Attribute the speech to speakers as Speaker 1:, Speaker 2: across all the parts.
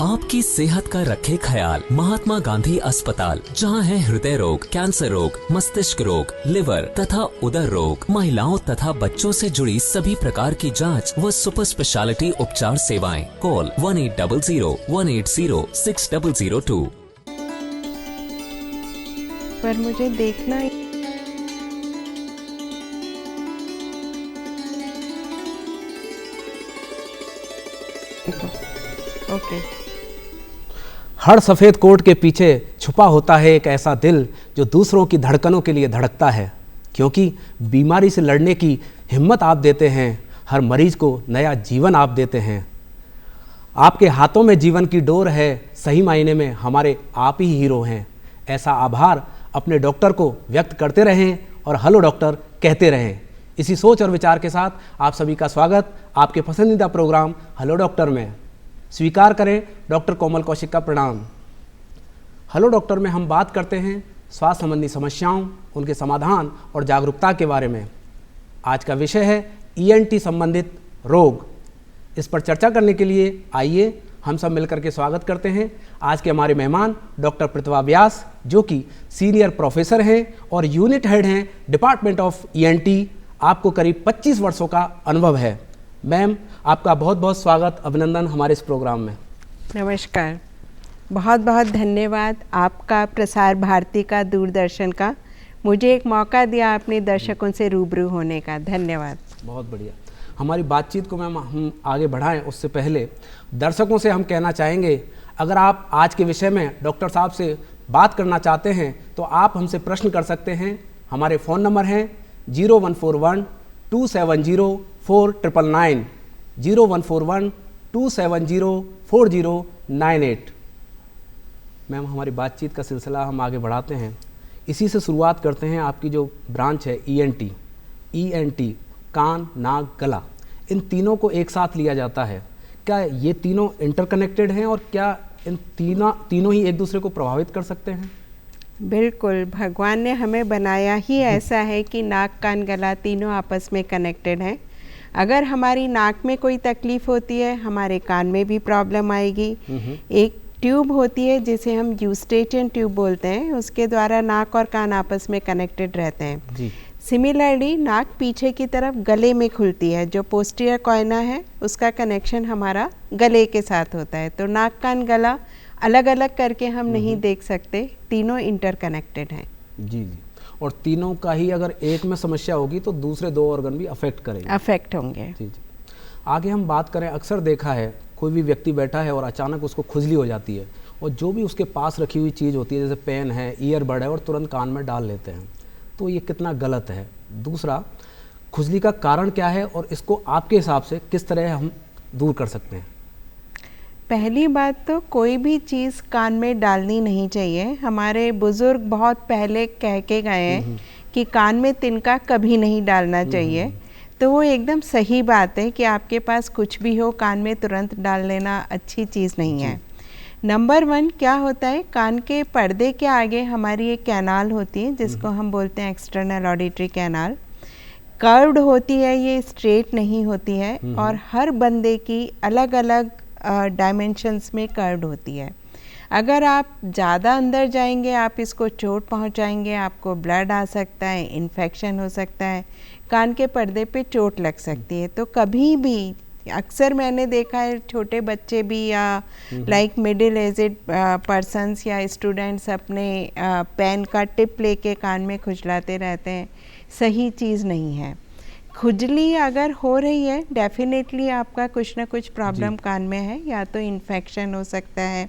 Speaker 1: आपकी सेहत का रखे ख्याल महात्मा गांधी अस्पताल, जहां है हृदय रोग, कैंसर रोग, मस्तिष्क रोग, लिवर तथा उदर रोग, महिलाओं तथा बच्चों से जुड़ी सभी प्रकार की जांच व सुपर स्पेशलिटी उपचार सेवाएं। कॉल 1800-180-6002।
Speaker 2: पर मुझे देखना ओके।
Speaker 3: हर सफ़ेद कोट के पीछे छुपा होता है एक ऐसा दिल जो दूसरों की धड़कनों के लिए धड़कता है, क्योंकि बीमारी से लड़ने की हिम्मत आप देते हैं, हर मरीज को नया जीवन आप देते हैं। आपके हाथों में जीवन की डोर है, सही मायने में हमारे आप ही हीरो हैं। ऐसा आभार अपने डॉक्टर को व्यक्त करते रहें और हेलो डॉक्टर कहते रहें। इसी सोच और विचार के साथ आप सभी का स्वागत आपके पसंदीदा प्रोग्राम हेलो डॉक्टर में। स्वीकार करें डॉक्टर कोमल कौशिक का प्रणाम। हेलो डॉक्टर में हम बात करते हैं स्वास्थ्य संबंधी समस्याओं, उनके समाधान और जागरूकता के बारे में। आज का विषय है ENT संबंधित रोग। इस पर चर्चा करने के लिए आइए हम सब मिलकर के स्वागत करते हैं आज के हमारे मेहमान डॉक्टर प्रतिभा व्यास, जो कि सीनियर प्रोफेसर हैं और यूनिट हेड हैं डिपार्टमेंट ऑफ ENT। आपको करीब 25 वर्षों का अनुभव है। मैम, आपका बहुत बहुत स्वागत, अभिनंदन हमारे इस प्रोग्राम में।
Speaker 2: नमस्कार, बहुत बहुत धन्यवाद आपका, प्रसार भारती का, दूरदर्शन का, मुझे एक मौका दिया अपने दर्शकों से रूबरू होने का। धन्यवाद।
Speaker 3: बहुत बढ़िया। हमारी बातचीत को मैम हम आगे बढ़ाएं उससे पहले दर्शकों से हम कहना चाहेंगे, अगर आप आज के विषय में डॉक्टर साहब से बात करना चाहते हैं तो आप हमसे प्रश्न कर सकते हैं। हमारे फ़ोन नंबर हैं 0141-270-4999, 0141-270-4098। मैम, हमारी बातचीत का सिलसिला हम आगे बढ़ाते हैं। इसी से शुरुआत करते हैं। आपकी जो ब्रांच है ENT, कान, नाक, गला, इन तीनों को एक साथ लिया जाता है। क्या ये तीनों इंटरकनेक्टेड हैं और क्या इन तीनों ही एक दूसरे को प्रभावित कर सकते हैं?
Speaker 2: बिल्कुल, भगवान ने हमें बनाया ही ऐसा है कि नाक, कान, गला तीनों आपस में कनेक्टेड हैं। अगर हमारी नाक में कोई तकलीफ़ होती है, हमारे कान में भी प्रॉब्लम आएगी। एक ट्यूब होती है जिसे हम यूस्टेचियन ट्यूब बोलते हैं, उसके द्वारा नाक और कान आपस में कनेक्टेड रहते हैं जी। सिमिलरली नाक पीछे की तरफ गले में खुलती है, जो पोस्टीरियर कॉर्ना है उसका कनेक्शन हमारा गले के साथ होता है। तो नाक, कान, गला अलग अलग करके हम नहीं देख सकते, तीनों इंटरकनेक्टेड हैं।
Speaker 3: जी जी। और तीनों का ही अगर एक में समस्या होगी तो दूसरे दो ऑर्गन भी अफेक्ट
Speaker 2: होंगे।
Speaker 3: जी जी। आगे हम बात करें, अक्सर देखा है कोई भी व्यक्ति बैठा है और अचानक उसको खुजली हो जाती है और जो भी उसके पास रखी हुई चीज़ होती है, जैसे पेन है, ईयरबड है, और तुरंत कान में डाल लेते हैं, तो ये कितना गलत है? दूसरा, खुजली का कारण क्या है और इसको आपके हिसाब से किस तरह हम दूर कर सकते हैं?
Speaker 2: पहली बात तो कोई भी चीज़ कान में डालनी नहीं चाहिए। हमारे बुज़ुर्ग बहुत पहले कह के गए हैं कि कान में तिनका कभी नहीं डालना चाहिए। तो वो एकदम सही बात है कि आपके पास कुछ भी हो, कान में तुरंत डाल लेना अच्छी चीज़ नहीं है। नंबर 1 क्या होता है, कान के पर्दे के आगे हमारी एक कैनाल होती है जिसको हम बोलते हैं एक्सटर्नल ऑडिटरी कैनाल। कर्व्ड होती है, ये स्ट्रेट नहीं होती है और हर बंदे की अलग अलग डायमेंशंस में कर्व्ड होती है। अगर आप ज़्यादा अंदर जाएंगे, आप इसको चोट पहुंचाएंगे, आपको ब्लड आ सकता है, इन्फेक्शन हो सकता है, कान के पर्दे पे चोट लग सकती है। तो कभी भी, अक्सर मैंने देखा है छोटे बच्चे भी या लाइक मिडिल एजेड पर्सन्स या स्टूडेंट्स अपने पेन का टिप लेके कान में खुजलाते रहते हैं। सही चीज़ नहीं है। खुजली अगर हो रही है, डेफिनेटली आपका कुछ ना कुछ प्रॉब्लम कान में है, या तो इन्फेक्शन हो सकता है।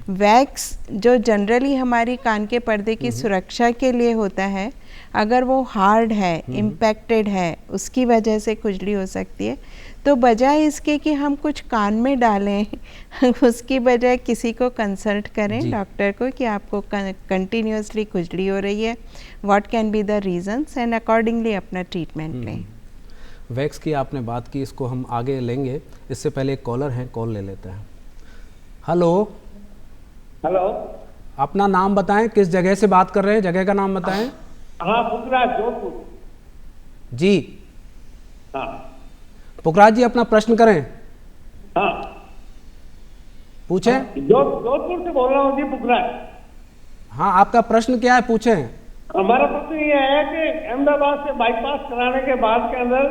Speaker 2: वैक्स जो जनरली हमारी कान के पर्दे की सुरक्षा के लिए होता है, अगर वो हार्ड है, इम्पैक्टेड है, उसकी वजह से खुजली हो सकती है। तो बजाय इसके कि हम कुछ कान में डालें उसकी बजाय किसी को कंसल्ट करें, डॉक्टर को, कि आपको कंटिन्यूसली खुजली हो रही है, what can be the reasons, and accordingly अपना ट्रीटमेंट लें।
Speaker 3: वैक्स की आपने बात की, इसको हम आगे लेंगे। इससे पहले एक कॉलर है, कॉल ले लेते हैं। हेलो
Speaker 4: हेलो,
Speaker 3: अपना नाम बताएं, किस जगह से बात कर रहे हैं, जगह का नाम बताएं।
Speaker 4: हाँ, पुखराज, जोधपुर
Speaker 3: जी।
Speaker 4: हाँ,
Speaker 3: पुखराज जी, अपना प्रश्न करें।
Speaker 4: हाँ,
Speaker 3: पूछें।
Speaker 4: जोधपुर से बोल रहा हूँ जी, पुखराज।
Speaker 3: हाँ, आपका प्रश्न क्या है, पूछें।
Speaker 4: हमारा प्रश्न ये है कि अहमदाबाद से बाईपास कराने के बाद के अंदर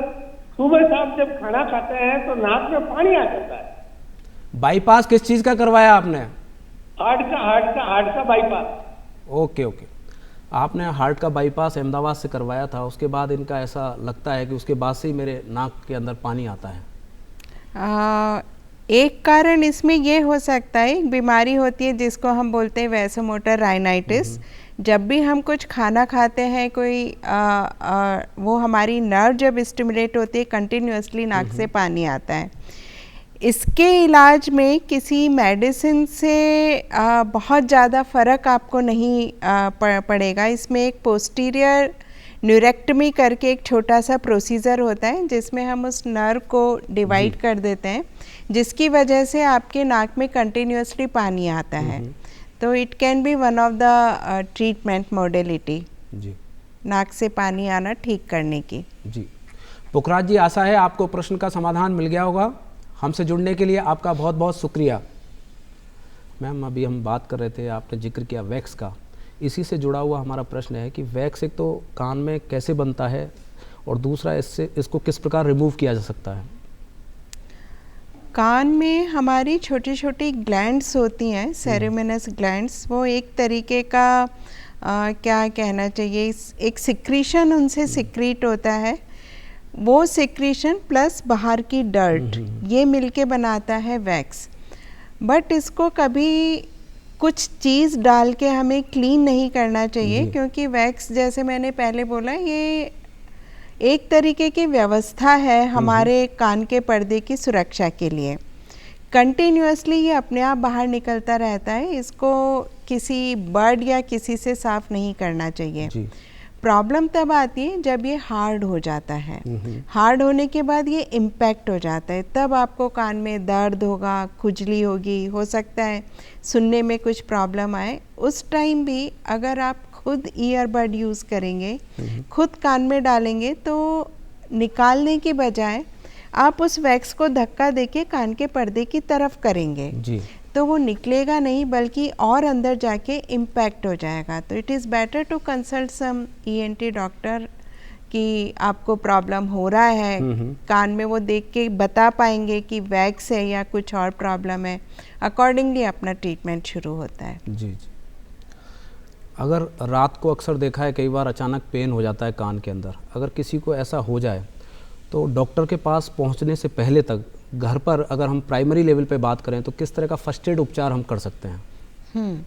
Speaker 4: सुबह शाम जब खाना खाते हैं तो नाक में पानी आ जाता है।
Speaker 3: बाईपास किस चीज़ का करवाया आपने?
Speaker 4: हार्ट का बाईपास।
Speaker 3: ओके ओके, आपने हार्ट का बाईपास अहमदाबाद से करवाया था, उसके बाद इनका ऐसा लगता है कि उसके बाद से ही मेरे नाक के अंदर पानी आता है।
Speaker 2: एक कारण इसमें ये हो सकता है, एक बीमारी होती है जिसको हम बोलते हैं वैसोमोटर राइनाइटिस। जब भी हम कुछ खाना खाते हैं, कोई वो हमारी नर्व जब स्टिमुलेट होती है, कंटिन्यूसली नाक से पानी आता है। इसके इलाज में किसी मेडिसिन से बहुत ज़्यादा फ़र्क आपको नहीं पड़ेगा। इसमें एक पोस्टीरियर न्यूरेक्टमी करके एक छोटा सा प्रोसीजर होता है जिसमें हम उस नर्व को डिवाइड कर देते हैं, जिसकी वजह से आपके नाक में कंटिन्यूसली पानी आता है। तो it can be one of the treatment modality
Speaker 3: जी,
Speaker 2: नाक से पानी आना ठीक करने की।
Speaker 3: जी पुखराज जी, आशा है आपको प्रश्न का समाधान मिल गया होगा। हमसे जुड़ने के लिए आपका बहुत बहुत शुक्रिया। मैम, अभी हम बात कर रहे थे, आपने जिक्र किया वैक्स का, इसी से जुड़ा हुआ हमारा प्रश्न है कि वैक्स एक तो कान में कैसे बनता है और दूसरा इसको किस प्रकार रिमूव किया जा सकता है?
Speaker 2: कान में हमारी छोटी छोटी ग्लैंड्स होती हैं, सेरेमिनस ग्लैंड्स। वो एक तरीके का क्या कहना चाहिए, एक सिक्रीशन उनसे सिक्रीट होता है। वो सिक्रीशन प्लस बाहर की डर्ट, ये मिलके बनाता है वैक्स। बट इसको कभी कुछ चीज़ डाल के हमें क्लीन नहीं करना चाहिए, क्योंकि वैक्स, जैसे मैंने पहले बोला, ये एक तरीके की व्यवस्था है हमारे कान के पर्दे की सुरक्षा के लिए। कंटिन्यूसली ये अपने आप बाहर निकलता रहता है, इसको किसी बर्ड या किसी से साफ नहीं करना चाहिए। प्रॉब्लम तब आती है जब ये हार्ड हो जाता है। हार्ड होने के बाद ये इम्पैक्ट हो जाता है, तब आपको कान में दर्द होगा, खुजली होगी, हो सकता है सुनने में कुछ प्रॉब्लम आए। उस टाइम भी अगर आप खुद ईयरबड यूज़ करेंगे, खुद कान में डालेंगे, तो निकालने के बजाय आप उस वैक्स को धक्का देके कान के पर्दे की तरफ करेंगे जी, तो वो निकलेगा नहीं बल्कि और अंदर जाके इम्पैक्ट हो जाएगा। तो it is better to consult some ENT doctor कि आपको प्रॉब्लम हो रहा है कान में, वो देख के बता पाएंगे कि वैक्स है या कुछ और प्रॉब्लम है। अकॉर्डिंगली अपना ट्रीटमेंट शुरू होता है।
Speaker 3: जी जी। अगर रात को अक्सर देखा है कई बार अचानक पेन हो जाता है कान के अंदर, अगर किसी को ऐसा हो जाए तो डॉक्टर के पास पहुंचने से पहले तक घर पर अगर हम प्राइमरी लेवल पे बात करें तो किस तरह का फर्स्ट एड उपचार हम कर सकते हैं?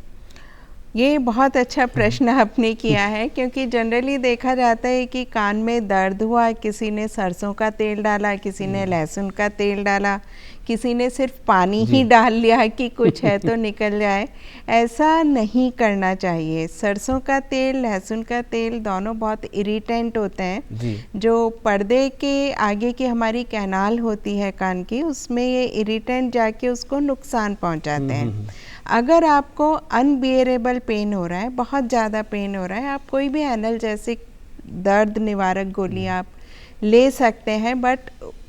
Speaker 2: ये बहुत अच्छा प्रश्न आपने किया है, क्योंकि जनरली देखा जाता है कि कान में दर्द हुआ, किसी ने सरसों का तेल डाला, किसी ने लहसुन का तेल डाला, किसी ने सिर्फ पानी ही डाल लिया कि कुछ है तो निकल जाए। ऐसा नहीं करना चाहिए। सरसों का तेल, लहसुन का तेल दोनों बहुत इरिटेंट होते हैं। जो पर्दे के आगे की हमारी कैनाल होती है कान की, उसमें ये इरिटेंट जाके उसको नुकसान पहुंचाते हैं। अगर आपको अनबियरेबल पेन हो रहा है, बहुत ज़्यादा पेन हो रहा है, आप कोई भी एनाल्जेसिक दर्द निवारक गोली आप ले सकते हैं। बट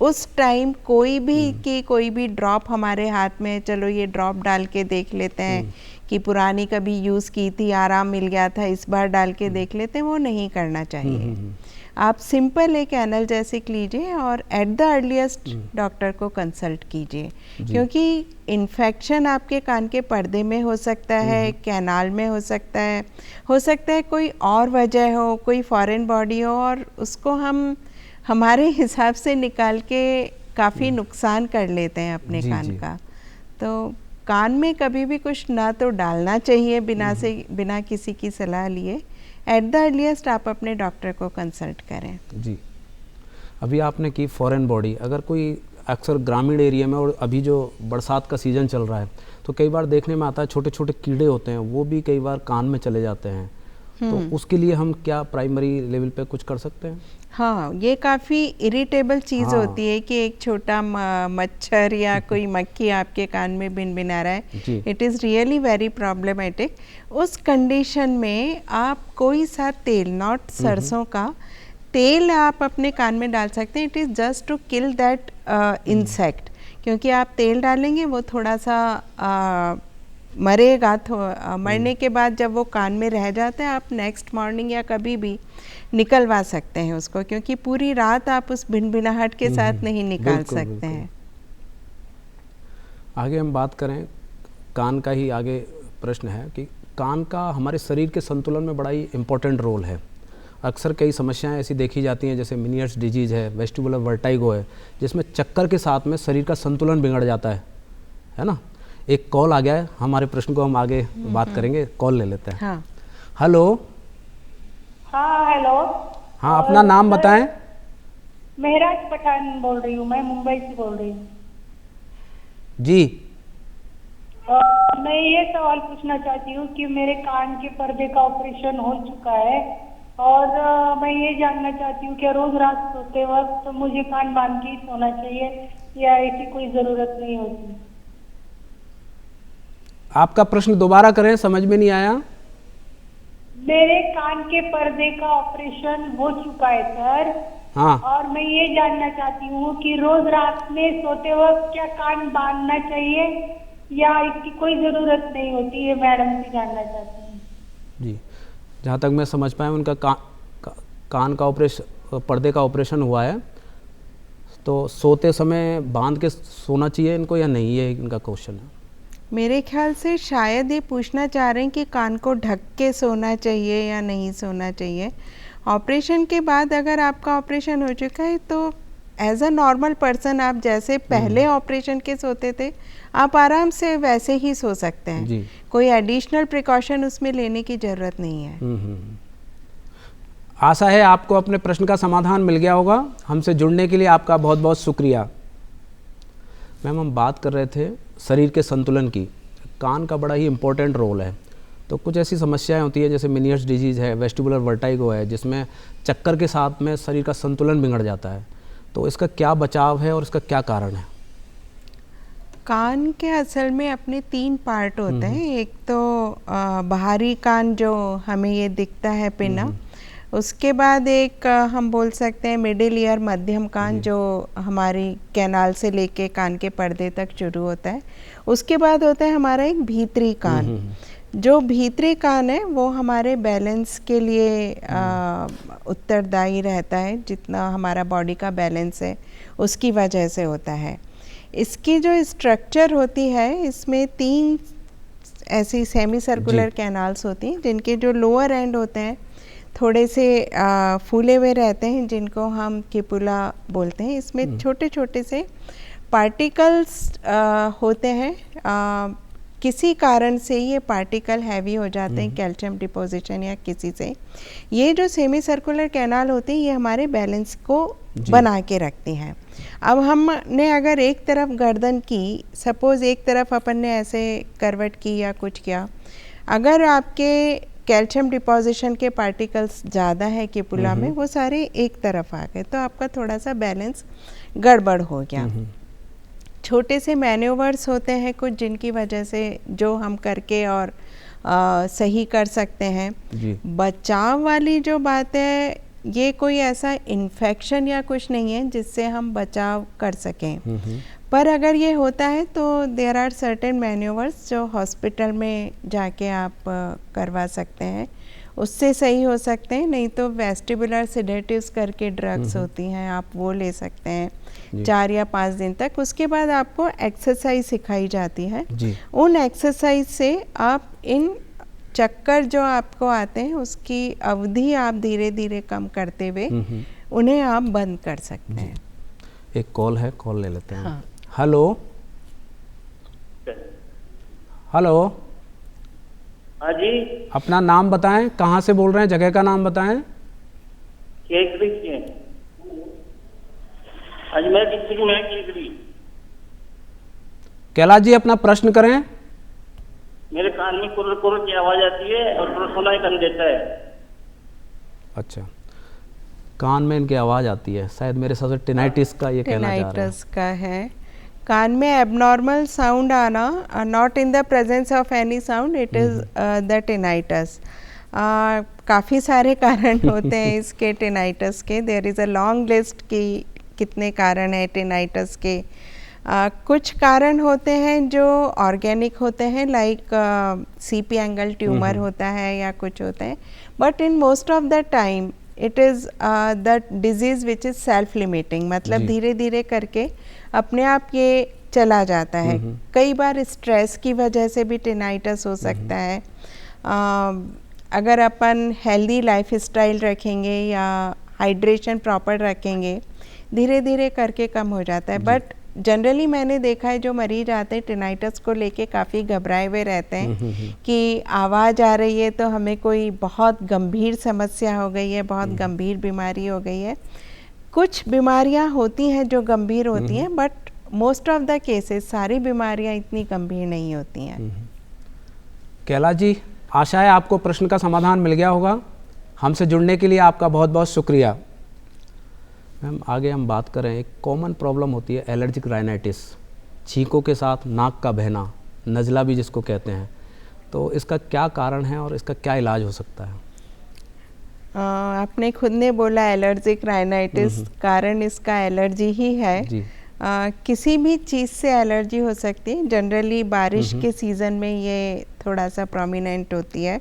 Speaker 2: उस टाइम कोई भी ड्रॉप हमारे हाथ में, चलो ये ड्रॉप डाल के देख लेते हैं कि पुरानी कभी यूज़ की थी, आराम मिल गया था, इस बार डाल के देख लेते हैं, वो नहीं करना चाहिए। आप सिंपल एक एनाल्जेसिक लीजिए और एट द अर्लीस्ट डॉक्टर को कंसल्ट कीजिए, क्योंकि इन्फेक्शन आपके कान के पर्दे में हो सकता है, कैनाल में हो सकता है कोई और वजह हो, कोई फॉरेन बॉडी हो, और उसको हम हमारे हिसाब से निकाल के काफ़ी नुकसान कर लेते हैं अपने कान का। तो कान में कभी भी कुछ ना तो डालना चाहिए बिना किसी की सलाह लिए। एट द अर्लीस्ट आप अपने डॉक्टर को कंसल्ट करें। जी,
Speaker 3: अभी आपने की फॉरेन बॉडी, अगर कोई अक्सर ग्रामीण एरिया में, और अभी जो बरसात का सीज़न चल रहा है, तो कई बार देखने में आता है छोटे छोटे कीड़े होते हैं, वो भी कई बार कान में चले जाते हैं। तो उसके लिए हम क्या प्राइमरी लेवल पे कुछ कर सकते हैं?
Speaker 2: हाँ, ये काफ़ी इरिटेबल चीज़ होती है कि एक छोटा मच्छर या कोई मक्खी आपके कान में भिनभिना रहा है। It is really very problematic. उस कंडीशन में आप कोई सा तेल, नॉट सरसों का तेल, आप अपने कान में डाल सकते हैं। It is just to kill that insect, क्योंकि आप तेल डालेंगे वो थोड़ा सा मरेगा। मरने के बाद जब वो कान में रह जाता है, आप नेक्स्ट मॉर्निंग या कभी भी निकलवा सकते हैं उसको, क्योंकि पूरी रात आप उस भिनभिनाहट के साथ नहीं निकाल
Speaker 3: बिल्कुल,
Speaker 2: सकते
Speaker 3: बिल्कुल।
Speaker 2: हैं।
Speaker 3: आगे हम बात करें कान का ही, आगे प्रश्न है कि कान का हमारे शरीर के संतुलन में बड़ा ही इम्पोर्टेंट रोल है। अक्सर कई समस्याएं ऐसी देखी जाती हैं, जैसे मेनियर्स डिजीज़ है, वेस्टिबुलर वर्टाइगो है, जिसमें चक्कर के साथ में शरीर का संतुलन बिगड़ जाता है ना। एक कॉल आ गया है, हमारे प्रश्न को हम आगे बात करेंगे, कॉल ले लेते हैं।
Speaker 2: हाँ,
Speaker 3: हेलो।
Speaker 5: हाँ हेलो।
Speaker 3: हाँ, अपना नाम बताएं।
Speaker 5: महराज पठान बोल रही हूँ, मैं मुंबई से बोल रही हूँ।
Speaker 3: जी।
Speaker 5: मैं ये सवाल पूछना चाहती हूँ कि मेरे कान के पर्दे का ऑपरेशन हो चुका है और मैं ये जानना चाहती हूँ कि रोज रात सोते वक्त तो मुझे कान बांध के ही सोना चाहिए या ऐसी कोई जरूरत नहीं होती?
Speaker 3: आपका प्रश्न दोबारा करें, समझ में नहीं आया।
Speaker 5: मेरे कान के पर्दे का ऑपरेशन हो चुका है सर।
Speaker 3: हाँ।
Speaker 5: और मैं ये जानना चाहती हूँ कि रोज रात में सोते वक्त क्या कान बांधना चाहिए या इसकी कोई जरूरत नहीं होती है, मैडम से जानना चाहती हूँ।
Speaker 3: जी, जहाँ तक मैं समझ पाया उनका कान का ऑपरेशन, पर्दे का ऑपरेशन हुआ है, तो सोते समय बांध के सोना चाहिए इनको या नहीं, ये इनका क्वेश्चन है।
Speaker 2: मेरे ख्याल से शायद ये पूछना चाह रहे हैं कि कान को ढक के सोना चाहिए या नहीं सोना चाहिए। ऑपरेशन के बाद अगर आपका ऑपरेशन हो चुका है तो एज अ नॉर्मल पर्सन आप जैसे पहले ऑपरेशन के सोते थे, आप आराम से वैसे ही सो सकते हैं
Speaker 3: जी।
Speaker 2: कोई एडिशनल प्रिकॉशन उसमें लेने की ज़रूरत नहीं है।
Speaker 3: आशा है आपको अपने प्रश्न का समाधान मिल गया होगा। हमसे जुड़ने के लिए आपका बहुत बहुत शुक्रिया। मैम, हम बात कर रहे थे शरीर के संतुलन की। कान का बड़ा ही इम्पोर्टेंट रोल है। तो कुछ ऐसी समस्याएं होती है जैसे मेनियर्स डिजीज़ है, वेस्टिबुलर वर्टाइगो है, जिसमें चक्कर के साथ में शरीर का संतुलन बिगड़ जाता है। तो इसका क्या बचाव है और इसका क्या कारण है?
Speaker 2: कान के असल में अपने 3 पार्ट होते हैं। एक तो बाहरी कान जो हमें ये दिखता है पिना, उसके बाद एक हम बोल सकते हैं मिडिल ईयर, मध्यम कान, जो हमारी कैनाल से लेके कान के पर्दे तक शुरू होता है। उसके बाद होता है हमारा एक भीतरी कान। जो भीतरी कान है वो हमारे बैलेंस के लिए उत्तरदायी रहता है। जितना हमारा बॉडी का बैलेंस है उसकी वजह से होता है। इसकी जो स्ट्रक्चर होती है, इसमें 3 ऐसी सेमी सर्कुलर कैनाल्स होती हैं, जिनके जो लोअर एंड होते हैं थोड़े से फूले हुए रहते हैं, जिनको हम किपुला बोलते हैं। इसमें छोटे छोटे से पार्टिकल्स होते हैं। किसी कारण से ये पार्टिकल हैवी हो जाते हैं, कैल्शियम डिपोजिशन या किसी से। ये जो सेमी सर्कुलर कैनाल होती है, ये हमारे बैलेंस को बना के रखती हैं। अब हमने अगर एक तरफ गर्दन की, सपोज़ एक तरफ अपन ने ऐसे करवट की या कुछ किया, अगर आपके कैल्शियम डिपोजिशन के पार्टिकल्स ज़्यादा है किपुला में, वो सारे एक तरफ आ गए, तो आपका थोड़ा सा बैलेंस गड़बड़ हो गया। छोटे से मैन्यूवर्स होते हैं कुछ, जिनकी वजह से जो हम करके और सही कर सकते हैं। बचाव वाली जो बात है, ये कोई ऐसा इन्फेक्शन या कुछ नहीं है जिससे हम बचाव कर सकें। पर अगर ये होता है तो देयर आर सर्टेन मैन्यूवर्स जो हॉस्पिटल में जाके आप करवा सकते हैं, उससे सही हो सकते हैं। नहीं तो वेस्टिबुलर सेडेटिव्स करके ड्रग्स होती हैं, आप वो ले सकते हैं 4 या 5 दिन तक। उसके बाद आपको एक्सरसाइज सिखाई जाती है। उन एक्सरसाइज से आप इन चक्कर जो आपको आते हैं उसकी अवधि आप धीरे धीरे कम करते हुए उन्हें आप बंद कर सकते हैं।
Speaker 3: एक कॉल है, कॉल ले लेते हैं। हाँ। Hello hello.
Speaker 4: हाँ जी।
Speaker 3: अपना नाम बताएं, कहाँ से बोल रहे हैं, जगह का नाम बताएं।
Speaker 4: केकड़ी से। अजमेर डिस्ट्रिक्ट में केकड़ी।
Speaker 3: कैलाश जी, अपना प्रश्न करें।
Speaker 4: मेरे कान में कुर्र कुर्र की आवाज आती है और सुनाई कर देता है।
Speaker 3: अच्छा, कान में इनकी आवाज आती है, शायद मेरे हिसाब से टिनाइटिस का ये कहना चाह रहे हैं।
Speaker 2: टिनाइटिस का है। कान में एबनॉर्मल साउंड आना, not in the presence of any sound, it is the tinnitus. काफ़ी सारे कारण होते हैं इसके टिनाइटिस के। There is a long list कि कितने कारण है टिनाइटिस के। कुछ कारण होते हैं जो ऑर्गेनिक होते हैं, लाइक सीपी एंगल ट्यूमर होता है या कुछ होते हैं, but in most of the time it is the disease which is self limiting, मतलब धीरे धीरे करके अपने आप ये चला जाता है। कई बार स्ट्रेस की वजह से भी टिनाइटस हो सकता है। अगर अपन हेल्दी लाइफ स्टाइल रखेंगे या हाइड्रेशन प्रॉपर रखेंगे, धीरे धीरे करके कम हो जाता है। बट जनरली मैंने देखा है जो मरीज आते हैं टिनाइटस को लेके काफ़ी घबराए हुए रहते हैं कि आवाज़ आ रही है तो हमें कोई बहुत गंभीर समस्या हो गई है, बहुत गंभीर बीमारी हो गई है। कुछ बीमारियां होती हैं जो गंभीर होती हैं, but most of the cases सारी बीमारियां इतनी गंभीर नहीं होती हैं।
Speaker 3: कैलाश जी, आशा है आपको प्रश्न का समाधान मिल गया होगा। हमसे जुड़ने के लिए आपका बहुत बहुत शुक्रिया। मैम, आगे हम बात करें, एक कॉमन प्रॉब्लम होती है एलर्जिक राइनाइटिस, छींकों के साथ नाक का बहना, नज़ला भी जिसको कहते हैं। तो इसका क्या कारण है और इसका क्या इलाज हो सकता है?
Speaker 2: आपने खुद ने बोला एलर्जिक राइनाइटिस, कारण इसका एलर्जी ही है
Speaker 3: जी।
Speaker 2: किसी भी चीज़ से एलर्जी हो सकती है। जनरली बारिश के सीज़न में ये थोड़ा सा प्रोमिनेंट होती है,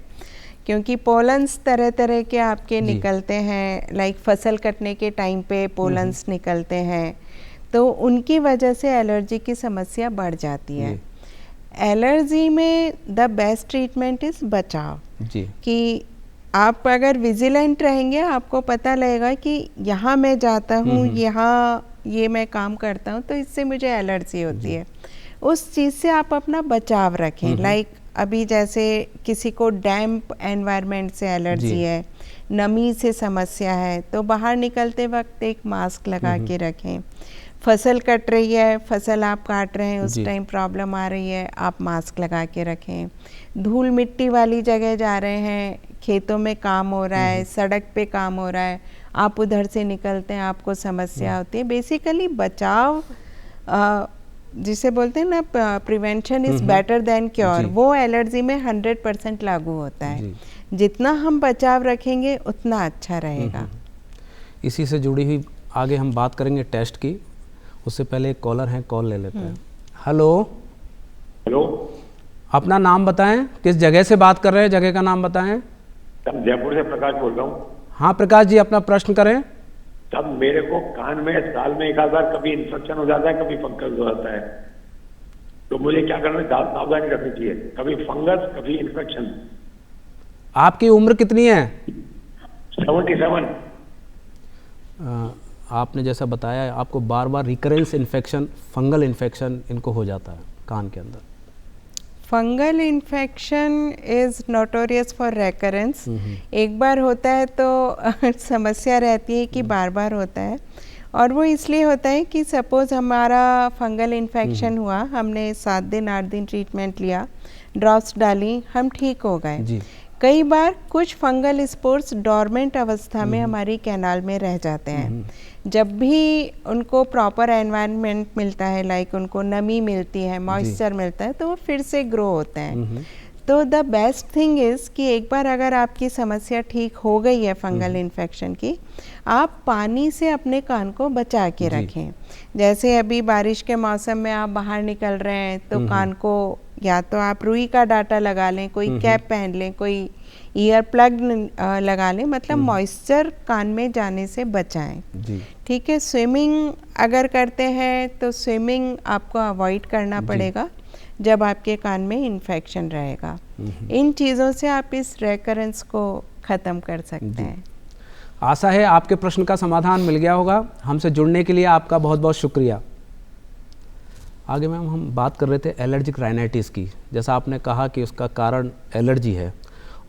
Speaker 2: क्योंकि पोलन्स तरह तरह के आपके निकलते हैं, लाइक फसल कटने के टाइम पे पोलन्स निकलते हैं, तो उनकी वजह से एलर्जी की समस्या बढ़ जाती है। एलर्जी में द बेस्ट ट्रीटमेंट इज़ बचाव
Speaker 3: जी।
Speaker 2: कि आप अगर विजिलेंट रहेंगे, आपको पता लगेगा कि यहाँ मैं जाता हूँ, यहाँ ये मैं काम करता हूँ तो इससे मुझे एलर्जी होती है। उस चीज़ से आप अपना बचाव रखें। लाइक अभी जैसे किसी को डैम्प एनवायरनमेंट से एलर्जी है, नमी से समस्या है, तो बाहर निकलते वक्त एक मास्क लगा के रखें। फसल कट रही है, फसल आप काट रहे हैं, उस टाइम प्रॉब्लम आ रही है, आप मास्क लगा के रखें। धूल मिट्टी वाली जगह जा रहे हैं, खेतों में काम हो रहा है, सड़क पे काम हो रहा है, आप उधर से निकलते हैं, आपको समस्या होती है। बेसिकली बचाव जिसे बोलते हैं ना, prevention is better than cure, वो एलर्जी में 100% लागू होता है। जितना हम बचाव रखेंगे उतना अच्छा रहेगा।
Speaker 3: इसी से जुड़ी हुई आगे हम बात करेंगे टेस्ट की। उससे पहले एक कॉलर हैं, कॉल ले लेते हैं। हेलो।
Speaker 6: हेलो,
Speaker 3: अपना नाम बताएं, किस जगह से बात कर रहे हैं, जगह का नाम बताएं।
Speaker 6: तब जयपुर से प्रकाश बोल रहा हूँ।
Speaker 3: हाँ प्रकाश जी, अपना प्रश्न करें।
Speaker 6: तब मेरे को कान में साल में एक आध बार कभी इन्फेक्शन हो जाता है, कभी फंगस हो जाता है, तो मुझे क्या करना है? सावधानी रखनी चाहिए, कभी फंगस कभी इन्फेक्शन।
Speaker 3: आपकी उम्र कितनी है?
Speaker 6: 77।
Speaker 3: आपने जैसा बताया, आपको बार बार रिकरेंस इन्फेक्शन, फंगल इन्फेक्शन इनको हो जाता है कान के अंदर।
Speaker 2: Fungal infection is notorious for recurrence. एक बार होता है तो समस्या रहती है कि बार बार होता है, और वो इसलिए होता है कि सपोज़ हमारा फंगल इन्फेक्शन हुआ, हमने 7 दिन 8 दिन ट्रीटमेंट लिया, ड्रॉप्स डाली, हम ठीक हो गए। कई बार कुछ फंगल स्पोर्स डॉर्मेंट अवस्था में हमारी कैनाल में रह जाते हैं। जब भी उनको प्रॉपर एनवायरनमेंट मिलता है, लाइक उनको नमी मिलती है, मॉइस्चर मिलता है, तो वो फिर से ग्रो होते हैं। तो द बेस्ट थिंग इज़ कि एक बार अगर आपकी समस्या ठीक हो गई है फंगल इन्फेक्शन की, आप पानी से अपने कान को बचा के रखें। जैसे अभी बारिश के मौसम में आप बाहर निकल रहे हैं तो कान को या तो आप रुई का डाटा लगा लें, कोई कैप पहन लें, कोई ईयर प्लग लगा लें, मतलब मॉइस्चर कान में जाने से बचाएं। ठीक है। स्विमिंग अगर करते हैं तो स्विमिंग आपको अवॉइड करना पड़ेगा जब आपके कान में इन्फेक्शन रहेगा। इन चीज़ों से आप इस रेकरेंस को ख़त्म कर सकते हैं।
Speaker 3: आशा है आपके प्रश्न का समाधान मिल गया होगा। हमसे जुड़ने के लिए आपका बहुत बहुत शुक्रिया। आगे मैम हम बात कर रहे थे एलर्जिक राइनाइटिस की। जैसा आपने कहा कि उसका कारण एलर्जी है,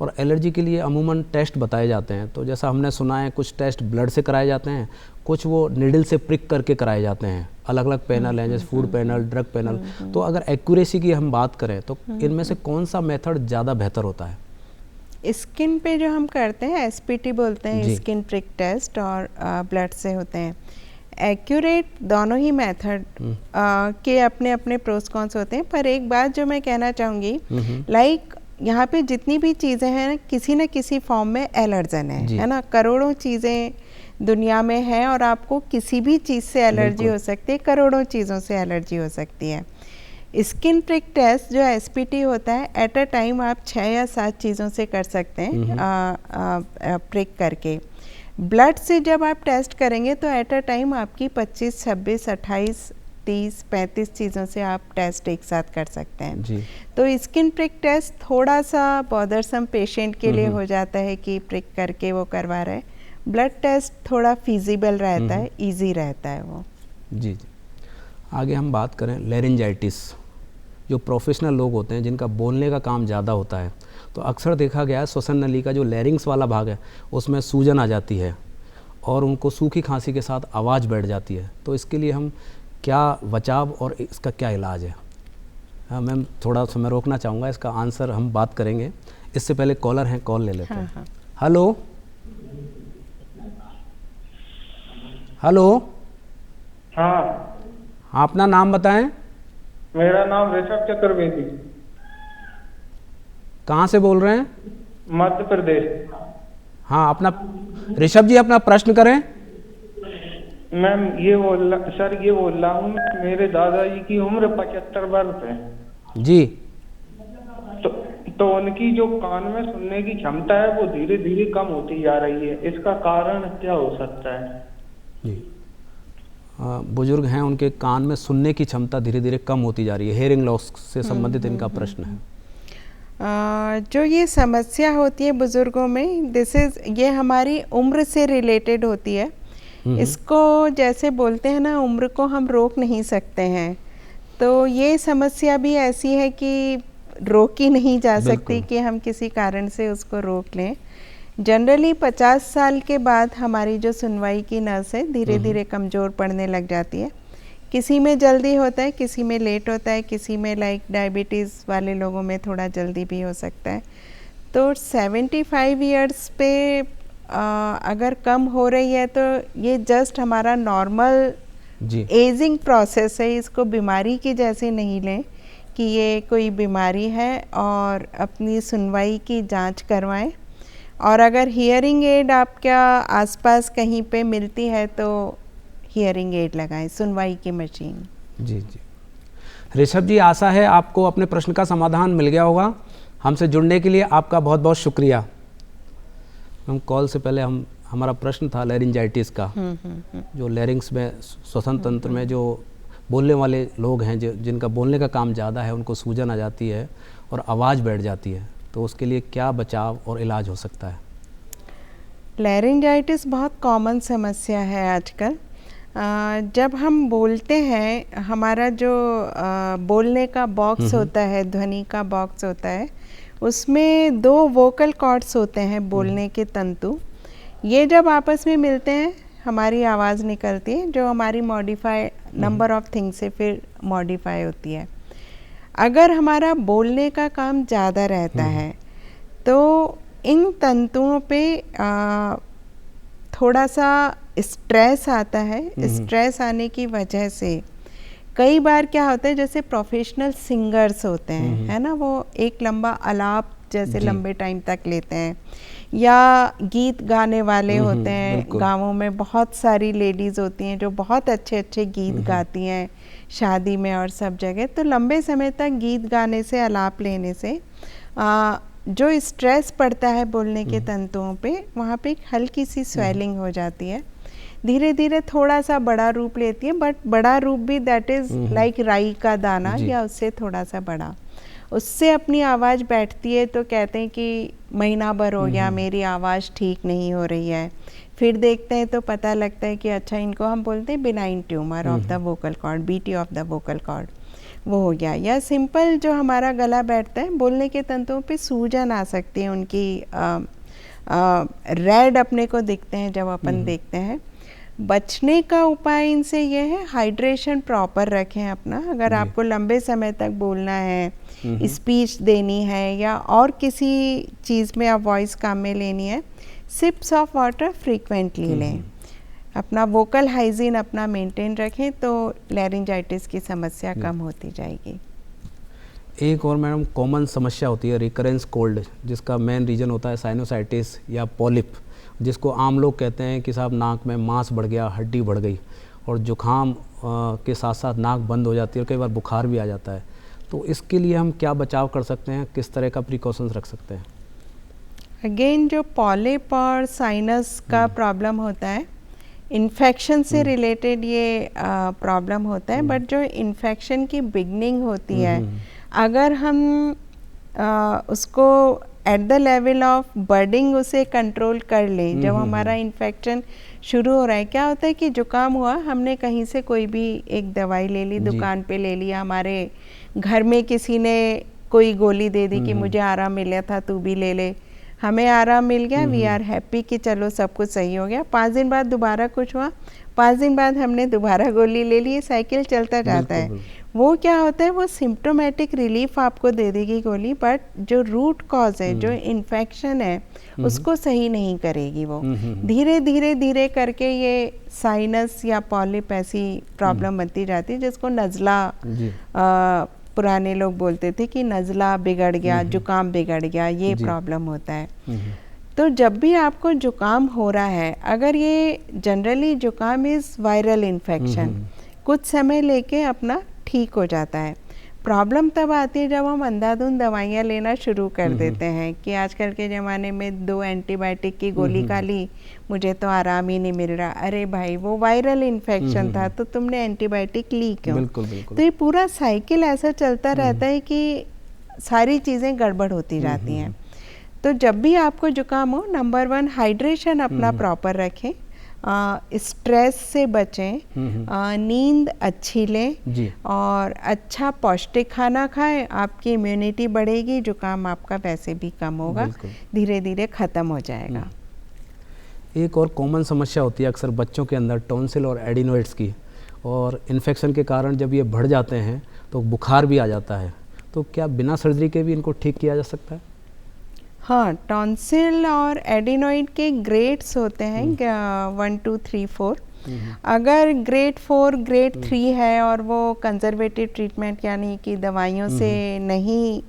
Speaker 3: और एलर्जी के लिए अमूमन टेस्ट बताए जाते हैं। तो जैसा हमने सुना है, कुछ टेस्ट ब्लड से कराए जाते हैं, कुछ वो निडल से प्रिक करके कराए जाते हैं। अलग अलग पैनल हैं, जैसे फूड पैनल, ड्रग पैनल। तो अगर एक्यूरेसी की हम बात करें तो इनमें से कौन सा मेथड ज़्यादा बेहतर होता है?
Speaker 2: स्किन पे जो हम करते हैं एसपीटी बोलते हैं, स्किन प्रिक टेस्ट, और ब्लड से होते हैं। एक्यूरेट दोनों ही मेथड के अपने अपने प्रोस कॉन्स होते हैं। पर एक बात जो मैं कहना चाहूँगी, लाइक यहाँ पे जितनी भी चीज़ें हैं किसी न किसी फॉर्म में एलर्जन है ना। करोड़ों चीज़ें दुनिया में है और आपको किसी भी चीज़ से एलर्जी हो सकती है, करोड़ों चीज़ों से एलर्जी हो सकती है। स्किन प्रिक टेस्ट जो एसपीटी होता है, एट अ टाइम आप 6 या 7 चीज़ों से कर सकते हैं प्रिक करके। ब्लड से जब आप टेस्ट करेंगे तो एट अ टाइम आपकी 25, 26, 28, 30, 35 चीज़ों से आप टेस्ट एक साथ कर सकते हैं
Speaker 3: जी।
Speaker 2: तो स्किन प्रिक टेस्ट थोड़ा सा बॉदरसम पेशेंट के लिए हो जाता है कि प्रिक करके वो करवा रहे हैं। ब्लड टेस्ट थोड़ा फिजिबल रहता है, इजी रहता है वो।
Speaker 3: जी जी। आगे हम बात करें लैरिंजाइटिस। जो प्रोफेशनल लोग होते हैं जिनका बोलने का काम ज़्यादा होता है, तो अक्सर देखा गया है श्वसन नली का जो लैरिंग्स वाला भाग है उसमें सूजन आ जाती है और उनको सूखी खांसी के साथ आवाज़ बैठ जाती है। तो इसके लिए हम क्या बचाव और इसका क्या इलाज है? हाँ मैम, थोड़ा समय रोकना चाहूँगा, इसका आंसर हम बात करेंगे। इससे पहले कॉलर हैं, कॉल ले लेते हैं। Hello hello.
Speaker 7: हाँ,
Speaker 3: अपना नाम बताएं।
Speaker 7: मेरा नाम ऋषभ चतुर्वेदी,
Speaker 3: कहाँ से बोल रहे हैं?
Speaker 7: मध्य प्रदेश।
Speaker 3: हाँ, अपना ऋषभ जी अपना प्रश्न करें।
Speaker 7: मैम ये बोल रहा हूँ, मेरे दादाजी की उम्र 75 वर्ष है
Speaker 3: जी।
Speaker 7: तो उनकी जो कान में सुनने की क्षमता है वो धीरे धीरे कम होती जा रही है, इसका कारण क्या हो सकता है?
Speaker 3: जी, बुजुर्ग हैं, उनके कान में सुनने की क्षमता धीरे धीरे कम होती जा रही है, हेयरिंग लॉस से संबंधित इनका प्रश्न है।
Speaker 2: जो ये समस्या होती है बुजुर्गों में, ये हमारी उम्र से रिलेटेड होती है। इसको जैसे बोलते हैं ना, उम्र को हम रोक नहीं सकते हैं, तो ये समस्या भी ऐसी है कि रोकी नहीं जा सकती कि हम किसी कारण से उसको रोक लें। जनरली 50 साल के बाद हमारी जो सुनवाई की नस है धीरे धीरे कमज़ोर पड़ने लग जाती है। किसी में जल्दी होता है, किसी में लेट होता है, किसी में लाइक डायबिटीज़ वाले लोगों में थोड़ा जल्दी भी हो सकता है। तो 75 इयर्स पे अगर कम हो रही है तो ये जस्ट हमारा नॉर्मल एजिंग प्रोसेस है, इसको बीमारी की जैसे नहीं लें कि ये कोई बीमारी है, और अपनी सुनवाई की जांच करवाएं। और अगर हियरिंग एड आपका आसपास कहीं पे मिलती है तो हियरिंग एड लगाएं, सुनवाई की मशीन।
Speaker 3: जी जी। ऋषभ जी, आशा है आपको अपने प्रश्न का समाधान मिल गया होगा। हमसे जुड़ने के लिए आपका बहुत बहुत शुक्रिया। हम कॉल से पहले हमारा प्रश्न था लैरिंजाइटिस का, जो लैरिंग्स में, श्वसन तंत्र में जो बोलने वाले लोग हैं, जिनका बोलने का काम ज़्यादा है, उनको सूजन आ जाती है और आवाज़ बैठ जाती है, तो उसके लिए क्या बचाव और इलाज हो सकता है?
Speaker 2: लैरिंजाइटिस बहुत कॉमन समस्या है आजकल। जब हम बोलते हैं, हमारा जो बोलने का बॉक्स होता है, ध्वनि का बॉक्स होता है, उसमें 2 वोकल कॉर्ड्स होते हैं, बोलने के तंतु। ये जब आपस में मिलते हैं हमारी आवाज़ निकलती है, जो हमारी मॉडिफाई नंबर ऑफ थिंग्स से फिर मॉडिफाई होती है। अगर हमारा बोलने का काम ज़्यादा रहता है तो इन तंतुओं पे थोड़ा सा स्ट्रेस आता है। स्ट्रेस आने की वजह से कई बार क्या होता है, जैसे प्रोफेशनल सिंगर्स होते हैं, है ना, वो एक लंबा आलाप जैसे लंबे टाइम तक लेते हैं, या गीत गाने वाले होते हैं। गाँवों में बहुत सारी लेडीज़ होती हैं जो बहुत अच्छे अच्छे गीत गाती हैं, शादी में और सब जगह। तो लंबे समय तक गीत गाने से, आलाप लेने से जो स्ट्रेस पड़ता है बोलने के तंतुओं पे, वहाँ पे एक हल्की सी स्वेलिंग हो जाती है। धीरे धीरे थोड़ा सा बड़ा रूप लेती है, बट बड़ा रूप भी दैट इज़ लाइक राई का दाना या उससे थोड़ा सा बड़ा। उससे अपनी आवाज़ बैठती है तो कहते हैं कि महीना भर हो गया, मेरी आवाज़ ठीक नहीं हो रही है। फिर देखते हैं तो पता लगता है कि अच्छा, इनको हम बोलते हैं benign tumour of the vocal cord, BT of the vocal cord, वो हो गया। या सिंपल जो हमारा गला बैठता है, बोलने के तंतुओं पे सूजन आ सकती है, उनकी रेड अपने को दिखते हैं जब अपन देखते हैं। बचने का उपाय इनसे ये है, हाइड्रेशन प्रॉपर रखें अपना। अगर आपको लंबे समय तक बोलना है, स्पीच देनी है, या और किसी चीज़ में आप वॉइस काम में लेनी है, सिप्स ऑफ वाटर फ्रीक्वेंटली लें। अपना वोकल हाइजीन अपना मेंटेन रखें तो लैरिंजाइटिस की समस्या कम होती जाएगी।
Speaker 3: एक और मैडम कॉमन समस्या होती है रिकरेंस कोल्ड, जिसका मेन रीज़न होता है साइनोसाइटिस या पॉलिप। जिसको आम लोग कहते हैं कि साहब नाक में मांस बढ़ गया, हड्डी बढ़ गई, और जुखाम के साथ साथ नाक बंद हो जाती है और कई बार बुखार भी आ जाता है। तो इसके लिए हम क्या बचाव कर सकते हैं, किस तरह का प्रिकॉशंस रख सकते हैं?
Speaker 2: अगेन जो पॉलिप और साइनस का प्रॉब्लम होता है, इन्फेक्शन से रिलेटेड ये प्रॉब्लम होता है, बट जो इन्फेक्शन की बिगनिंग होती है, अगर हम उसको एट द लेवल ऑफ बर्डिंग उसे कंट्रोल कर लें, जब हमारा इन्फेक्शन शुरू हो रहा है, क्या होता है कि जुकाम हुआ, हमने कहीं से कोई भी एक दवाई ले ली, दुकान पे ले लिया, हमारे घर में किसी ने कोई गोली दे दी कि मुझे आराम मिला था, तू भी ले ले, हमें आराम मिल गया, वी आर हैप्पी कि चलो सब कुछ सही हो गया। 5 दिन बाद दोबारा कुछ हुआ, 5 दिन बाद हमने दोबारा गोली ले ली, साइकिल चलता जाता है। वो क्या होता है, वो सिम्प्टोमेटिक रिलीफ आपको दे देगी गोली, बट जो रूट कॉज है, जो इन्फेक्शन है, उसको सही नहीं करेगी। वो धीरे धीरे धीरे करके ये साइनस या पॉलिप ऐसी प्रॉब्लम बनती जाती है, जिसको नज़ला पुराने लोग बोलते थे कि नज़ला बिगड़ गया, जुकाम बिगड़ गया, ये प्रॉब्लम होता है। तो जब भी आपको जुकाम हो रहा है, अगर ये जनरली जुकाम इज़ वायरल इन्फेक्शन, कुछ समय लेके अपना ठीक हो जाता है। प्रॉब्लम तब आती है जब हम अंधाधुंध दवाइयाँ लेना शुरू कर देते हैं कि आजकल के ज़माने में 2 एंटीबायोटिक की गोली खा ली, मुझे तो आराम ही नहीं मिल रहा। अरे भाई, वो वायरल इन्फेक्शन था, तो तुमने एंटीबायोटिक ली क्यों?
Speaker 3: बिल्कुल बिल्कुल।
Speaker 2: तो ये पूरा साइकिल ऐसा चलता रहता है कि सारी चीज़ें गड़बड़ होती जाती हैं। तो जब भी आपको जुकाम हो, नंबर 1 हाइड्रेशन अपना प्रॉपर रखें, स्ट्रेस से बचें, नींद अच्छी लें और अच्छा पौष्टिक खाना खाएं, आपकी इम्यूनिटी बढ़ेगी, जुकाम आपका वैसे भी कम होगा, धीरे धीरे ख़त्म हो जाएगा।
Speaker 3: एक और कॉमन समस्या होती है अक्सर बच्चों के अंदर टॉन्सिल और एडिनोइड्स की, और इन्फेक्शन के कारण जब ये बढ़ जाते हैं तो बुखार भी आ जाता है। तो क्या बिना सर्जरी के भी इनको ठीक किया जा सकता है?
Speaker 2: हाँ, टॉन्सिल और एडिनोइड के ग्रेड्स होते हैं 1 2 3 4। अगर ग्रेड 4 ग्रेड 3 है और वो कंजर्वेटिव ट्रीटमेंट यानी कि दवाइयों से नहीं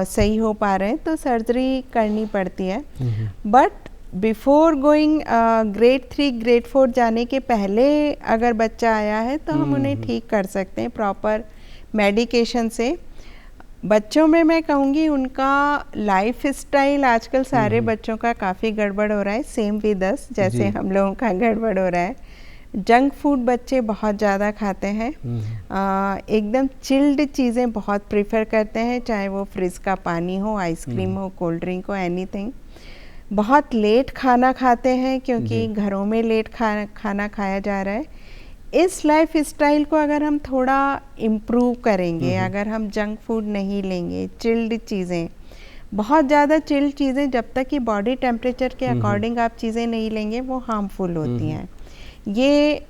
Speaker 2: सही हो पा रहे हैं, तो सर्जरी करनी पड़ती है। But before going grade 3 grade 4 जाने के पहले अगर बच्चा आया है, तो हम उन्हें ठीक कर सकते हैं प्रॉपर मेडिकेशन से। बच्चों में मैं कहूँगी उनका लाइफ स्टाइल आजकल सारे बच्चों का काफ़ी गड़बड़ हो रहा है, सेम विद अस, जैसे हम लोगों का गड़बड़ हो रहा है। जंक फूड बच्चे बहुत ज़्यादा खाते हैं, एकदम चिल्ड चीज़ें बहुत प्रेफर करते हैं, चाहे वो फ्रिज का पानी हो, आइसक्रीम हो, कोल्ड ड्रिंक हो, एनीथिंग। बहुत लेट खाना खाते हैं क्योंकि घरों में लेट खाना खाया जा रहा है। इस लाइफ स्टाइल को अगर हम थोड़ा इम्प्रूव करेंगे, अगर हम जंक फूड नहीं लेंगे, चिल्ड चीज़ें, बहुत ज़्यादा चिल्ड चीज़ें जब तक कि बॉडी टेम्परेचर के अकॉर्डिंग आप चीज़ें नहीं लेंगे, वो हार्मफुल होती हैं। ये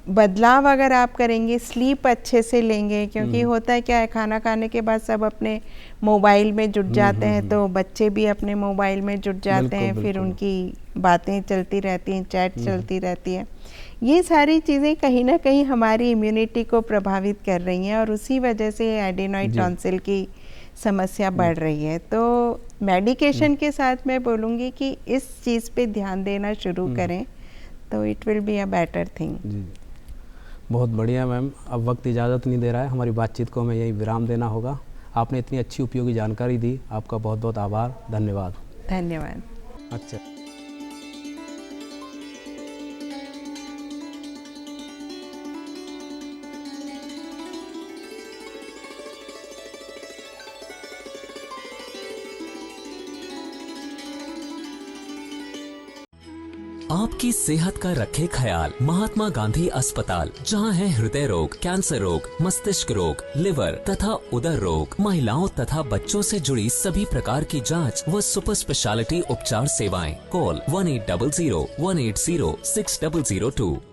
Speaker 2: बदलाव अगर आप करेंगे, स्लीप अच्छे से लेंगे, क्योंकि होता है क्या है, खाना खाने के बाद सब अपने मोबाइल में जुट जाते हैं, तो बच्चे भी अपने मोबाइल में जुट जाते हैं, फिर उनकी बातें चलती रहती हैं, चैट चलती रहती है। ये सारी चीज़ें कहीं ना कहीं हमारी इम्यूनिटी को प्रभावित कर रही हैं, और उसी वजह से एडिनोइड टॉन्सिल की समस्या बढ़ रही है। तो मेडिकेशन के साथ मैं बोलूँगी कि इस चीज़ पे ध्यान देना शुरू करें, तो it will be a better thing.
Speaker 3: बहुत बढ़िया मैम, अब वक्त इजाज़त नहीं दे रहा है, हमारी बातचीत को हमें यही विराम देना होगा। आपने इतनी अच्छी उपयोगी जानकारी दी, आपका बहुत बहुत आभार, धन्यवाद।
Speaker 2: धन्यवाद।
Speaker 3: अच्छा,
Speaker 1: आपकी सेहत का रखे ख्याल महात्मा गांधी अस्पताल, जहां है हृदय रोग, कैंसर रोग, मस्तिष्क रोग, लिवर तथा उदर रोग, महिलाओं तथा बच्चों से जुड़ी सभी प्रकार की जांच व सुपर स्पेशलिटी उपचार सेवाएं। कॉल 1800 180 6002।